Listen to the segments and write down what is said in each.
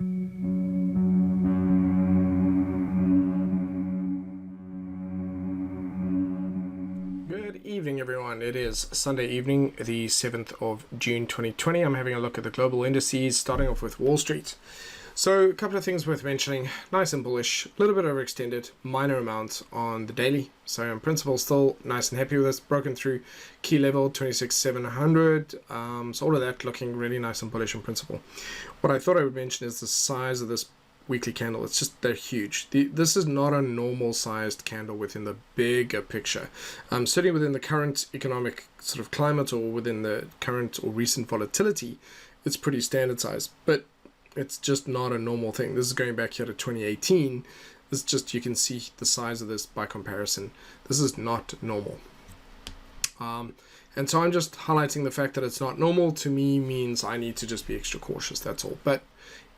Good evening, everyone. It is Sunday evening, the 7th of June 2020. I'm having a look at the global indices, starting off with Wall Street. So a couple of things worth mentioning. Nice and bullish, a little bit overextended, minor amount on the daily. So in principle, still nice and happy with this. Broken through key level 26,700. So all of that looking really nice and bullish in principle. What I thought I would mention is the size of this weekly candle. It's just, they're huge. This is not a normal sized candle within the bigger picture. Certainly within the current economic sort of climate, or within the current or recent volatility, it's pretty standard size, but it's just not a normal thing. This is going back here to 2018. It's just, you can see the size of this by comparison. This is not normal. And so I'm just highlighting the fact that it's not normal to me means I need to just be extra cautious, that's all. But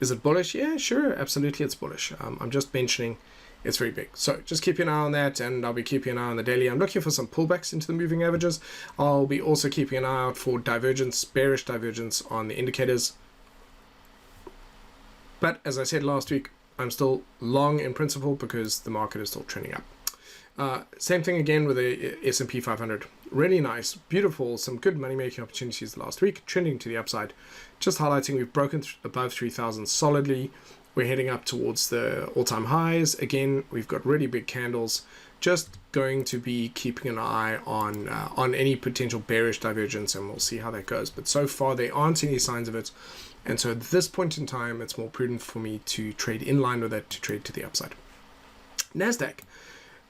is it bullish? Yeah, sure, absolutely it's bullish. I'm just mentioning it's very big. So just keep an eye on that, and I'll be keeping an eye on the daily. I'm looking for some pullbacks into the moving averages. I'll be also keeping an eye out for divergence, bearish divergence on the indicators. But as I said last week, I'm still long in principle because the market is still trending up. Same thing again with the S&P 500. Really nice, beautiful, some good money-making opportunities last week, trending to the upside. Just highlighting we've broken above 3,000 solidly. We're heading up towards the all-time highs. Again, we've got really big candles. Just going to be keeping an eye on any potential bearish divergence, and we'll see how that goes. But so far, there aren't any signs of it. And so at this point in time, it's more prudent for me to trade in line with it, to trade to the upside. NADAQ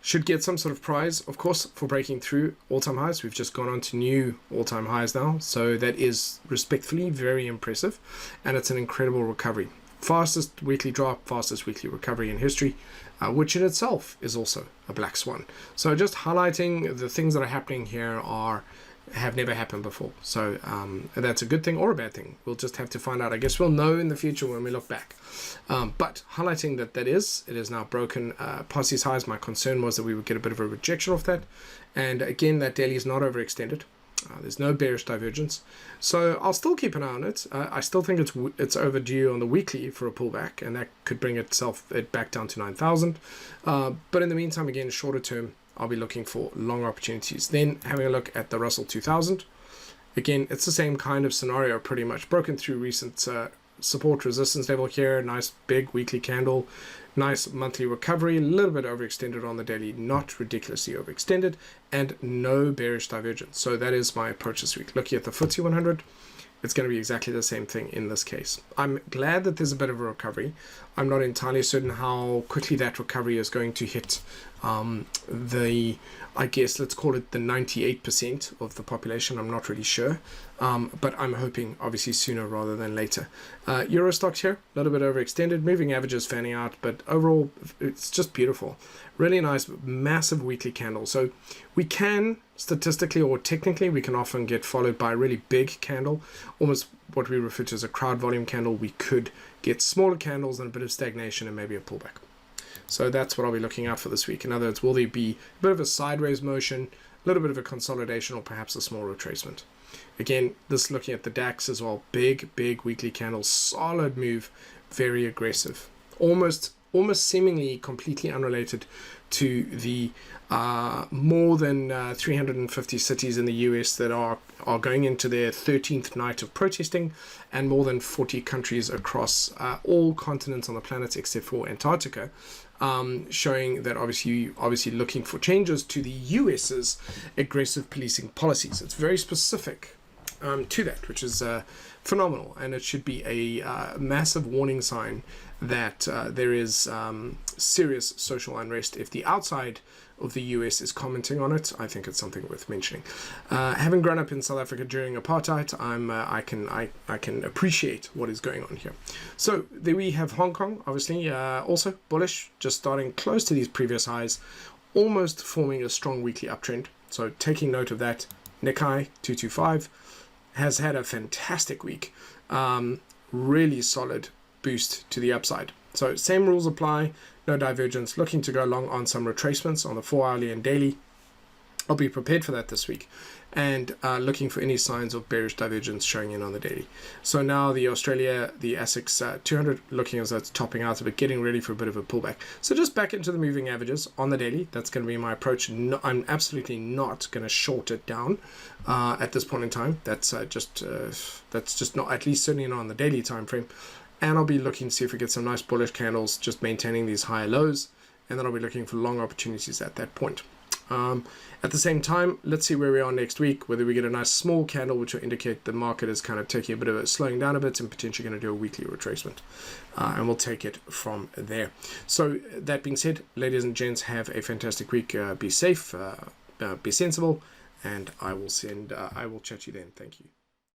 should get some sort of prize, of course, for breaking through all-time highs. We've just gone on to new all-time highs now. So that is respectfully very impressive. And it's an incredible recovery. Fastest weekly drop, fastest weekly recovery in history, which in itself is also a black swan. So just highlighting the things that are happening here have never happened before. So that's a good thing or a bad thing. We'll just have to find out. I guess we'll know in the future when we look back. But highlighting that it is now broken past these highs. My concern was that we would get a bit of a rejection off that. And again, that daily is not overextended. There's no bearish divergence. So I'll still keep an eye on it. I still think it's overdue on the weekly for a pullback, and that could bring it back down to 9,000. But in the meantime, again, shorter term, I'll be looking for long opportunities. Then having a look at the Russell 2000. Again, it's the same kind of scenario, pretty much broken through recent support resistance level here. Nice big weekly candle. Nice monthly recovery, a little bit overextended on the daily, not ridiculously overextended, and no bearish divergence. So that is my approach this week. Looking at the FTSE 100, it's going to be exactly the same thing in this case. I'm glad that there's a bit of a recovery. I'm not entirely certain how quickly that recovery is going to hit I guess let's call it the 98% of the population. I'm not really sure, but I'm hoping obviously sooner rather than later. Euro stocks here, a little bit overextended, moving averages fanning out, but overall it's just beautiful. Really nice, massive weekly candle. So we can statistically or technically, we can often get followed by a really big candle, almost what we refer to as a crowd volume candle. We could get smaller candles and a bit of stagnation and maybe a pullback. So that's what I'll be looking out for this week. In other words, will there be a bit of a sideways motion, a little bit of a consolidation, or perhaps a small retracement? Again, this looking at the DAX as well, big weekly candle, solid move, very aggressive, almost seemingly completely unrelated to the more than 350 cities in the US that are going into their 13th night of protesting, and more than 40 countries across all continents on the planet except for Antarctica, showing that obviously looking for changes to the US's aggressive policing policies. It's very specific to that, which is phenomenal, and it should be a massive warning sign that there is serious social unrest. If the outside of the US is commenting on it, I think it's something worth mentioning. Having grown up in South Africa during apartheid, I can appreciate what is going on here. So there we have Hong Kong, obviously also bullish, just starting close to these previous highs, almost forming a strong weekly uptrend. So taking note of that, Nikkei 225 has had a fantastic week, really solid boost to the upside. So same rules apply, no divergence, looking to go long on some retracements on the 4-hourly and daily. I'll be prepared for that this week, and looking for any signs of bearish divergence showing in on the daily. So now the Australia, the ASX 200 looking as though it's topping out a bit, getting ready for a bit of a pullback. So just back into the moving averages on the daily. That's going to be my approach. No, I'm absolutely not going to short it down at this point in time. That's just not, at least certainly not on the daily time frame. And I'll be looking to see if we get some nice bullish candles, just maintaining these higher lows, and then I'll be looking for long opportunities at that point. At the same time, let's see where we are next week, whether we get a nice small candle which will indicate the market is kind of taking a bit of a slowing down a bit and potentially going to do a weekly retracement, and we'll take it from there. So that being said, ladies and gents, have a fantastic week. Be safe, be sensible, and I will chat you then. Thank you.